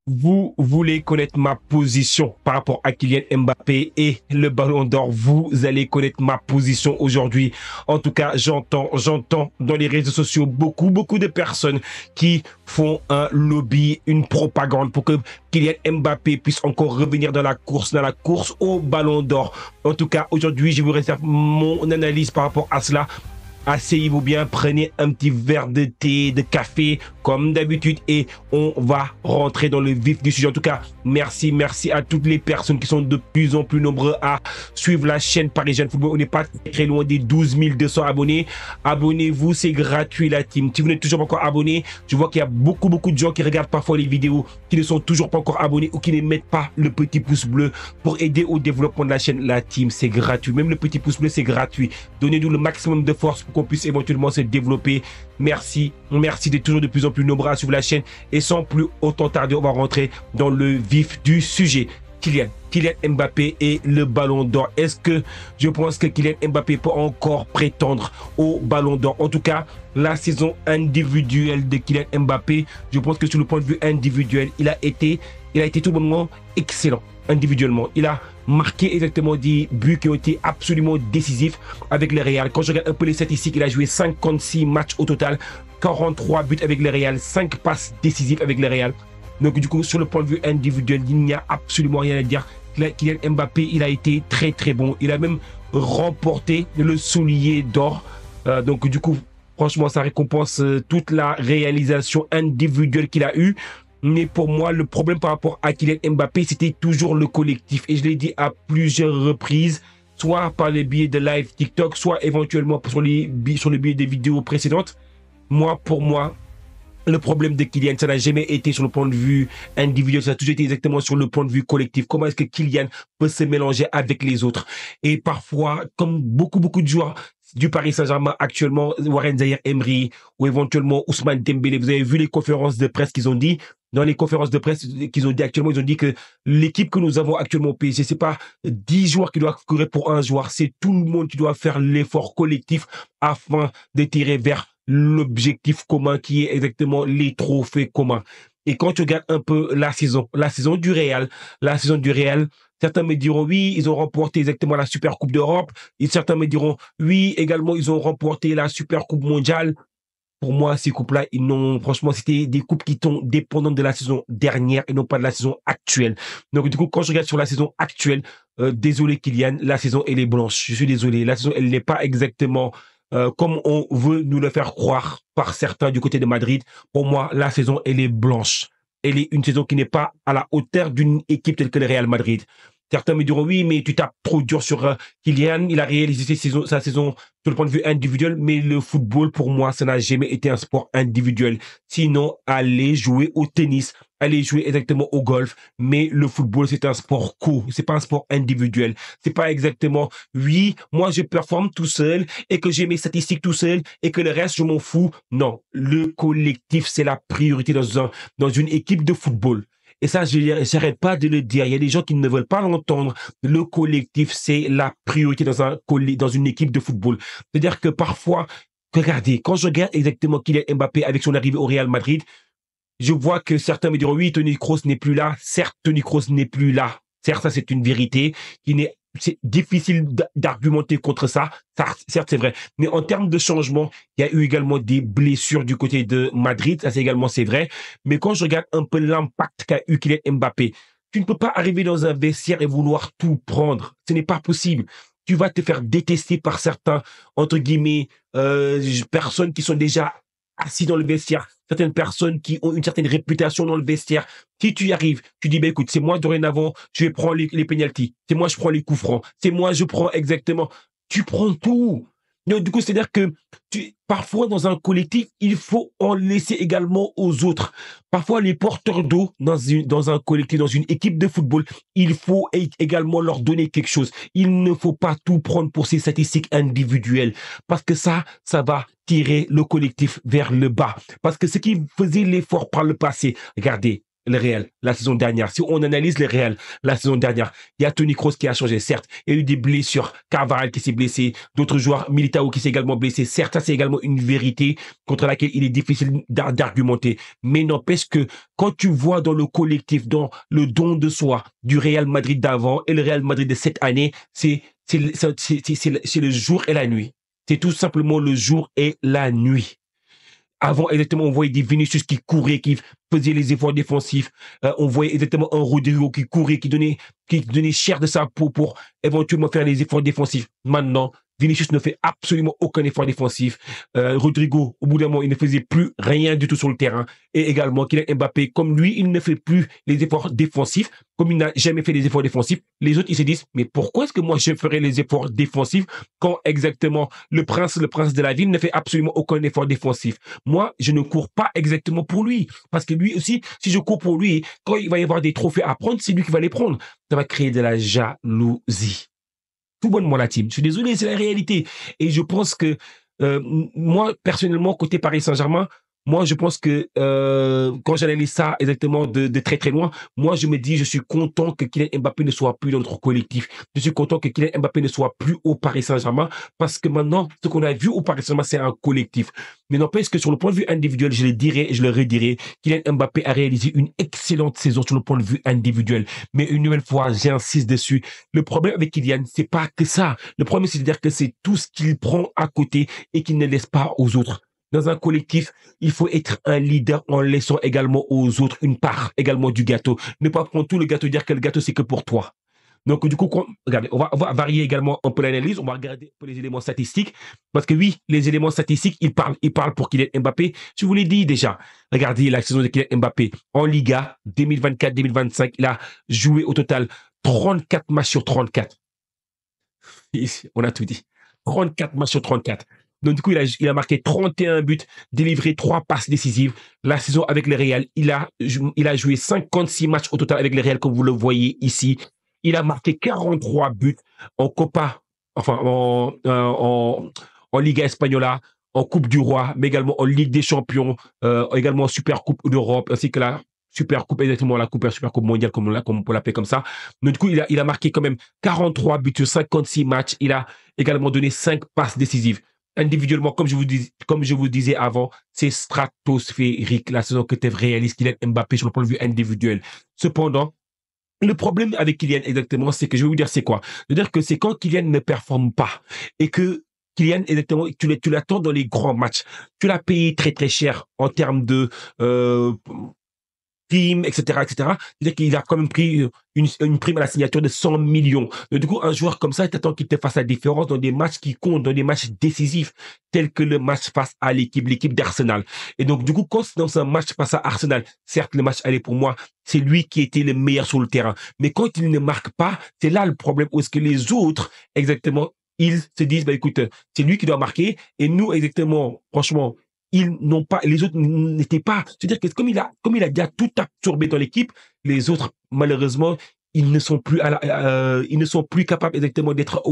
Vous voulez connaître ma position par rapport à Kylian Mbappé et le Ballon d'Or. Vous allez connaître ma position aujourd'hui. En tout cas, j'entends dans les réseaux sociaux beaucoup de personnes qui font un lobby, une propagande pour que Kylian Mbappé puisse encore revenir dans la course au Ballon d'Or. En tout cas, aujourd'hui, je vous réserve mon analyse par rapport à cela. Asseyez-vous bien, prenez un petit verre de thé, de café, comme d'habitude, et on va rentrer dans le vif du sujet. En tout cas, merci à toutes les personnes qui sont de plus en plus nombreux à suivre la chaîne Parisienne Football. On n'est pas très loin des 12 200 abonnés. Abonnez-vous, c'est gratuit la team. Si vous n'êtes toujours pas encore abonné, je vois qu'il y a beaucoup de gens qui regardent parfois les vidéos, qui ne sont toujours pas encore abonnés ou qui ne mettent pas le petit pouce bleu pour aider au développement de la chaîne. La team, c'est gratuit. Même le petit pouce bleu, c'est gratuit. Donnez-nous le maximum de force pour qu'on puisse éventuellement se développer. Merci d'être toujours de plus en plus nombreux à suivre la chaîne. Et sans plus autant tarder, on va rentrer dans le vif du sujet. Kylian Mbappé et le Ballon d'Or. Est-ce que je pense que Kylian Mbappé peut encore prétendre au Ballon d'Or? En tout cas, la saison individuelle de Kylian Mbappé, je pense que sur le point de vue individuel, il a été tout bonnement excellent individuellement. Il a marqué exactement des buts qui ont été absolument décisifs avec le Real. Quand je regarde un peu les statistiques, il a joué 56 matchs au total, 43 buts avec le Real, 5 passes décisives avec le Real. Donc du coup, sur le point de vue individuel, il n'y a absolument rien à dire. Kylian Mbappé, il a été très bon. Il a même remporté le soulier d'or. Donc du coup, franchement, ça récompense toute la réalisation individuelle qu'il a eue. Mais pour moi, le problème par rapport à Kylian Mbappé, c'était toujours le collectif. Et je l'ai dit à plusieurs reprises, soit par les biais de live TikTok, soit éventuellement sur le biais des vidéos précédentes. Pour moi, le problème de Kylian, ça n'a jamais été sur le point de vue individuel, ça a toujours été exactement sur le point de vue collectif. Comment est-ce que Kylian peut se mélanger avec les autres? Et parfois, comme beaucoup de joueurs du Paris Saint-Germain actuellement, Warren Zaïre-Emery ou éventuellement Ousmane Dembélé, vous avez vu les conférences de presse qu'ils ont dit. Dans les conférences de presse qu'ils ont dit actuellement, ils ont dit que l'équipe que nous avons actuellement au PSG, c'est pas 10 joueurs qui doivent courir pour un joueur, c'est tout le monde qui doit faire l'effort collectif afin de tirer vers l'objectif commun qui est exactement les trophées communs. Et quand tu regardes un peu la saison du Real, certains me diront oui, ils ont remporté exactement la Super Coupe d'Europe, et certains me diront oui, également ils ont remporté la Super Coupe mondiale. Pour moi, ces coupes-là, franchement, c'était des coupes qui sont dépendantes de la saison dernière et non pas de la saison actuelle. Donc, du coup, quand je regarde sur la saison actuelle, désolé Kylian, la saison, elle est blanche. Je suis désolé. La saison, elle n'est pas exactement comme on veut nous le faire croire par certains du côté de Madrid. Pour moi, la saison, elle est blanche. Elle est une saison qui n'est pas à la hauteur d'une équipe telle que le Real Madrid. Certains me diront, oui, mais tu tapes trop dur sur Kylian. Il a réalisé sa saison sur le point de vue individuel, mais le football, pour moi, ça n'a jamais été un sport individuel. Sinon, aller jouer au tennis, aller jouer exactement au golf, mais le football, c'est un sport c'est pas un sport individuel. C'est pas exactement, oui, moi, je performe tout seul et que j'ai mes statistiques tout seul et que le reste, je m'en fous. Non, le collectif, c'est la priorité dans une équipe de football. Et ça, je n'arrête pas de le dire. Il y a des gens qui ne veulent pas l'entendre. Le collectif, c'est la priorité dans une équipe de football. C'est-à-dire que parfois, regardez, quand je regarde exactement Kylian Mbappé avec son arrivée au Real Madrid, je vois que certains me diront, oui, Toni Kroos n'est plus là. Certes, Toni Kroos n'est plus là. Certes, ça, c'est une vérité c'est difficile d'argumenter contre ça. Certes, c'est vrai. Mais en termes de changement, il y a eu également des blessures du côté de Madrid. Ça, c'est vrai. Mais quand je regarde un peu l'impact qu'a eu Kylian Mbappé, tu ne peux pas arriver dans un vestiaire et vouloir tout prendre. Ce n'est pas possible. Tu vas te faire détester par certains, entre guillemets, personnes qui sont déjà assis dans le vestiaire, certaines personnes qui ont une certaine réputation dans le vestiaire. Si tu y arrives, tu dis, écoute, c'est moi dorénavant, je vais prendre les pénaltys. C'est moi, je prends les coups francs. C'est moi, je prends exactement. Tu prends tout. Donc, du coup, c'est-à-dire que parfois, dans un collectif, il faut en laisser également aux autres. Parfois, les porteurs d'eau dans un collectif, dans une équipe de football, il faut également leur donner quelque chose. Il ne faut pas tout prendre pour ses statistiques individuelles. Parce que ça va tirer le collectif vers le bas. Parce que ce qui faisait l'effort par le passé, regardez, le Real la saison dernière, si on analyse le Real la saison dernière, il y a Toni Kroos qui a changé, certes. Il y a eu des blessures. Carvajal qui s'est blessé, d'autres joueurs, Militao qui s'est également blessé. Certes, ça c'est également une vérité contre laquelle il est difficile d'argumenter. Mais n'empêche que quand tu vois dans le collectif, dans le don de soi du Real Madrid d'avant et le Real Madrid de cette année, c'est le jour et la nuit. C'est tout simplement le jour et la nuit. Avant, exactement, on voyait des Vinicius qui couraient, qui faisaient les efforts défensifs. On voyait exactement un Rodrigo qui courait, qui donnait cher de sa peau pour éventuellement faire les efforts défensifs. Maintenant, Vinicius ne fait absolument aucun effort défensif. Rodrigo, au bout d'un moment, il ne faisait plus rien du tout sur le terrain. Et également, Kylian Mbappé, comme lui, il ne fait plus les efforts défensifs, comme il n'a jamais fait les efforts défensifs. Les autres, ils se disent, mais pourquoi est-ce que moi, je ferais les efforts défensifs quand exactement le prince de la ville ne fait absolument aucun effort défensif? Moi, je ne cours pas exactement pour lui. Parce que lui aussi, si je cours pour lui, quand il va y avoir des trophées à prendre, c'est lui qui va les prendre. Ça va créer de la jalousie. Tout bonnement la team. Je suis désolé, c'est la réalité. Et je pense que euh, moi, personnellement, côté Paris Saint-Germain, moi, je pense que quand j'analyse ça exactement de très très loin, moi, je me dis, je suis content que Kylian Mbappé ne soit plus dans notre collectif. Je suis content que Kylian Mbappé ne soit plus au Paris Saint-Germain parce que maintenant, ce qu'on a vu au Paris Saint-Germain, c'est un collectif. Mais n'empêche que sur le point de vue individuel, je le dirais et je le redirai, Kylian Mbappé a réalisé une excellente saison sur le point de vue individuel. Mais une nouvelle fois, j'insiste dessus. Le problème avec Kylian, c'est pas que ça. Le problème, c'est-à-dire que c'est tout ce qu'il prend à côté et qu'il ne laisse pas aux autres. Dans un collectif, il faut être un leader en laissant également aux autres une part également du gâteau. Ne pas prendre tout le gâteau et dire que le gâteau, c'est que pour toi. Donc, du coup, regardez, on va varier également un peu l'analyse. On va regarder un peu les éléments statistiques. Parce que oui, les éléments statistiques, ils parlent pour Kylian Mbappé. Je vous l'ai dit déjà. Regardez la saison de Kylian Mbappé. En Liga, 2024-2025, il a joué au total 34 matchs sur 34. On a tout dit. 34 matchs sur 34. Donc, du coup, il a marqué 31 buts, délivré 3 passes décisives. La saison avec le Real, il a joué 56 matchs au total avec le Real, comme vous le voyez ici. Il a marqué 43 buts en Copa, enfin, en Liga Espagnola, en Coupe du Roi, mais également en Ligue des Champions, également en Super Coupe d'Europe, ainsi que la Super Coupe, exactement la Super Coupe mondiale, comme on peut l'appeler comme ça. Donc, du coup, il a marqué quand même 43 buts sur 56 matchs. Il a également donné 5 passes décisives. Individuellement, comme je vous disais avant, c'est stratosphérique la saison que tu réalise Kylian Mbappé sur le point de vue individuel. Cependant, le problème avec Kylian exactement, c'est que je vais vous dire c'est quoi. C'est-à-dire que c'est quand Kylian ne performe pas et que Kylian exactement, tu l'attends dans les grands matchs. Tu l'as payé très très cher en termes de prime, etc., etc. C'est-à-dire qu'il a quand même pris une prime à la signature de 100 millions. Donc, du coup, un joueur comme ça, t'attends qu'il te fasse la différence dans des matchs qui comptent, dans des matchs décisifs, tels que le match face à l'équipe d'Arsenal. Et donc, du coup, quand c'est dans un match face à Arsenal, certes, le match allait pour moi, c'est lui qui était le meilleur sur le terrain. Mais quand il ne marque pas, c'est là le problème où est-ce que les autres, exactement, ils se disent, bah, écoute, c'est lui qui doit marquer. Et nous, exactement, franchement, les autres n'étaient pas, c'est-à-dire que comme il a déjà tout absorbé dans l'équipe, les autres, malheureusement, ils ne sont plus capables exactement d'être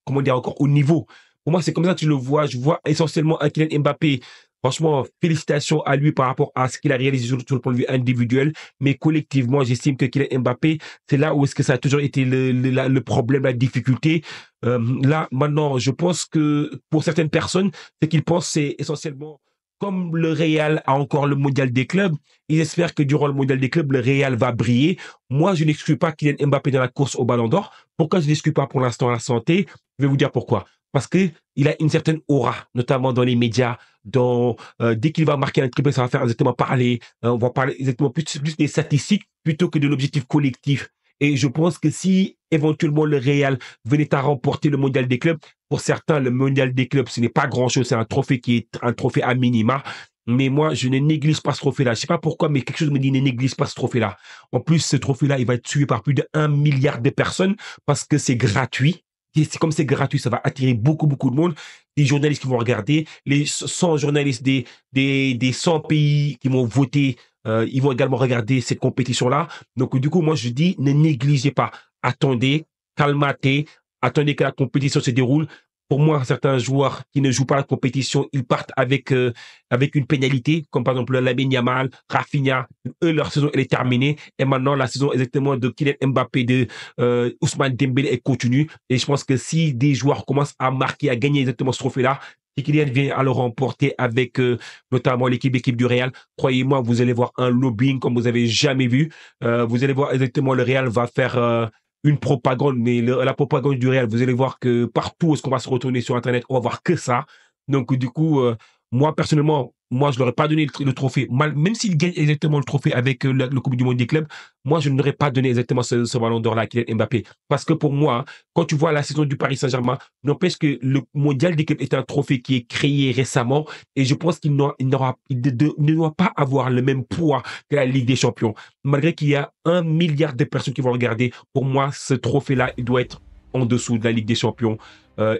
comment dire encore, au niveau. Pour moi, c'est comme ça que je le vois. Je vois essentiellement un Kylian Mbappé. Franchement, félicitations à lui par rapport à ce qu'il a réalisé sur le point de vue individuel. Mais collectivement, j'estime que Kylian Mbappé, c'est là où est-ce que ça a toujours été le problème, la difficulté. Là, maintenant, je pense que pour certaines personnes, ce qu'ils pensent, c'est essentiellement comme le Real a encore le mondial des clubs, ils espèrent que durant le mondial des clubs, le Real va briller. Moi, je n'exclus pas Kylian Mbappé dans la course au Ballon d'Or. Pourquoi je n'exclus pas pour l'instant la santé? Je vais vous dire pourquoi. Parce que il a une certaine aura, notamment dans les médias. Dès qu'il va marquer un triplé, ça va faire exactement parler. On va parler exactement plus des statistiques plutôt que de l'objectif collectif. Et je pense que si éventuellement le Real venait à remporter le mondial des clubs, pour certains, le mondial des clubs, ce n'est pas grand-chose. C'est un trophée qui est un trophée à minima. Mais moi, je ne néglige pas ce trophée-là. Je ne sais pas pourquoi, mais quelque chose me dit ne néglige pas ce trophée-là. En plus, ce trophée-là, il va être suivi par plus de 1 milliard de personnes parce que c'est gratuit. Et comme c'est gratuit, ça va attirer beaucoup, beaucoup de monde. Les journalistes qui vont regarder, les 100 journalistes des 100 pays qui vont voter, ils vont également regarder cette compétition-là. Donc, du coup, moi, je dis, ne négligez pas. Attendez, calmatez, attendez que la compétition se déroule. pour moi, certains joueurs qui ne jouent pas la compétition, ils partent avec une pénalité, comme par exemple Lamine Yamal, Rafinha. Eux, leur saison, elle est terminée. Et maintenant, la saison exactement de Kylian Mbappé, de Ousmane Dembélé, elle continue. Et je pense que si des joueurs commencent à marquer, à gagner exactement ce trophée-là, et Kylian vient à le remporter avec notamment l'équipe du Real, croyez-moi, vous allez voir un lobbying comme vous avez jamais vu. Vous allez voir exactement le Real va faire une propagande, mais la propagande du Real, vous allez voir que partout où est-ce qu'on va se retourner sur Internet, on va voir que ça. Donc, du coup, moi, personnellement, moi, je n'aurais pas donné le trophée. Même s'il gagne exactement le trophée avec le Coupe du Monde des clubs, moi, je n'aurais pas donné exactement ce ballon d'or-là à Kylian Mbappé. Parce que pour moi, quand tu vois la saison du Paris Saint-Germain, n'empêche que le Mondial des clubs est un trophée qui est créé récemment et je pense qu'il ne doit pas avoir le même poids que la Ligue des Champions. Malgré qu'il y a 1 milliard de personnes qui vont regarder, pour moi, ce trophée-là, il doit être en dessous de la Ligue des Champions.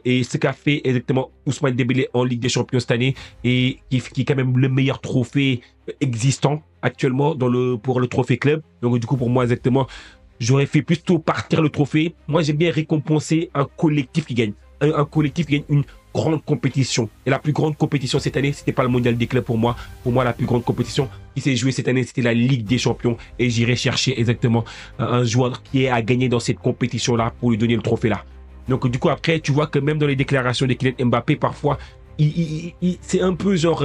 Et ce qu'a fait exactement Ousmane Dembélé en Ligue des Champions cette année, et qui est quand même le meilleur trophée existant actuellement pour le trophée club. Donc du coup, pour moi, exactement, j'aurais fait plutôt partir le trophée. Moi, j'aime bien récompenser un collectif qui gagne. Un collectif qui gagne une grande compétition. Et la plus grande compétition cette année, c'était pas le Mondial des clubs pour moi. Pour moi, la plus grande compétition qui s'est jouée cette année, c'était la Ligue des Champions. Et j'irai chercher exactement un joueur qui est à gagner dans cette compétition-là pour lui donner le trophée-là. Donc, du coup, après, tu vois que même dans les déclarations de Kylian Mbappé, parfois, c'est un peu genre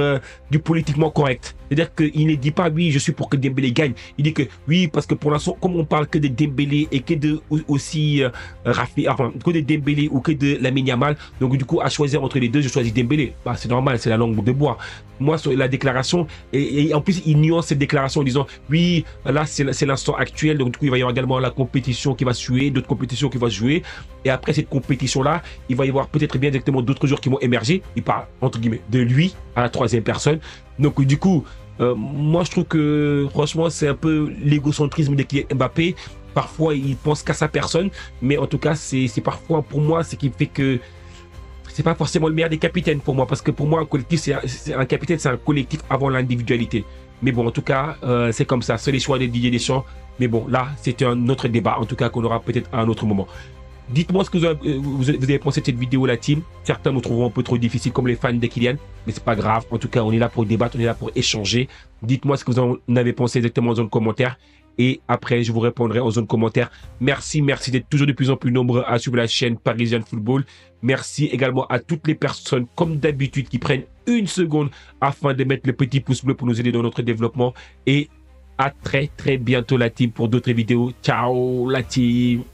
du politiquement correct. C'est-à-dire qu'il ne dit pas oui, je suis pour que Dembélé gagne. Il dit que oui, parce que pour l'instant, comme on parle que de Dembélé et que de aussi Rafi, enfin, que de Dembélé ou que de Lamine Yamal, donc du coup, à choisir entre les deux, je choisis Dembélé. Bah, c'est normal, c'est la langue de bois. Moi, sur la déclaration, et en plus, il nuance cette déclaration en disant oui, là, c'est l'instant actuel, donc du coup, il va y avoir également la compétition qui va se jouer, d'autres compétitions qui vont se jouer. Et après cette compétition-là, il va y avoir peut-être bien exactement d'autres joueurs qui vont émerger. Il parle, entre guillemets, de lui à la troisième personne. Donc, du coup, moi, je trouve que, franchement, c'est un peu l'égocentrisme de Kylian Mbappé. Parfois, il pense qu'à sa personne, mais en tout cas, c'est parfois, pour moi, ce qui fait que c'est pas forcément le meilleur des capitaines pour moi, parce que pour moi, un collectif, c'est un capitaine, c'est un collectif avant l'individualité. Mais bon, en tout cas, c'est comme ça, c'est les choix de Didier Deschamps. Mais bon, là, c'était un autre débat, en tout cas, qu'on aura peut-être à un autre moment. Dites-moi ce que vous avez pensé de cette vidéo, la team. Certains nous trouveront un peu trop difficile, comme les fans de Kylian, mais c'est pas grave. En tout cas, on est là pour débattre, on est là pour échanger. Dites-moi ce que vous en avez pensé exactement en zone commentaire. Et après, je vous répondrai en zone commentaire. Merci d'être toujours de plus en plus nombreux à suivre la chaîne Parisian Football. Merci également à toutes les personnes, comme d'habitude, qui prennent une seconde afin de mettre le petit pouce bleu pour nous aider dans notre développement. Et à très bientôt, la team, pour d'autres vidéos. Ciao, la team.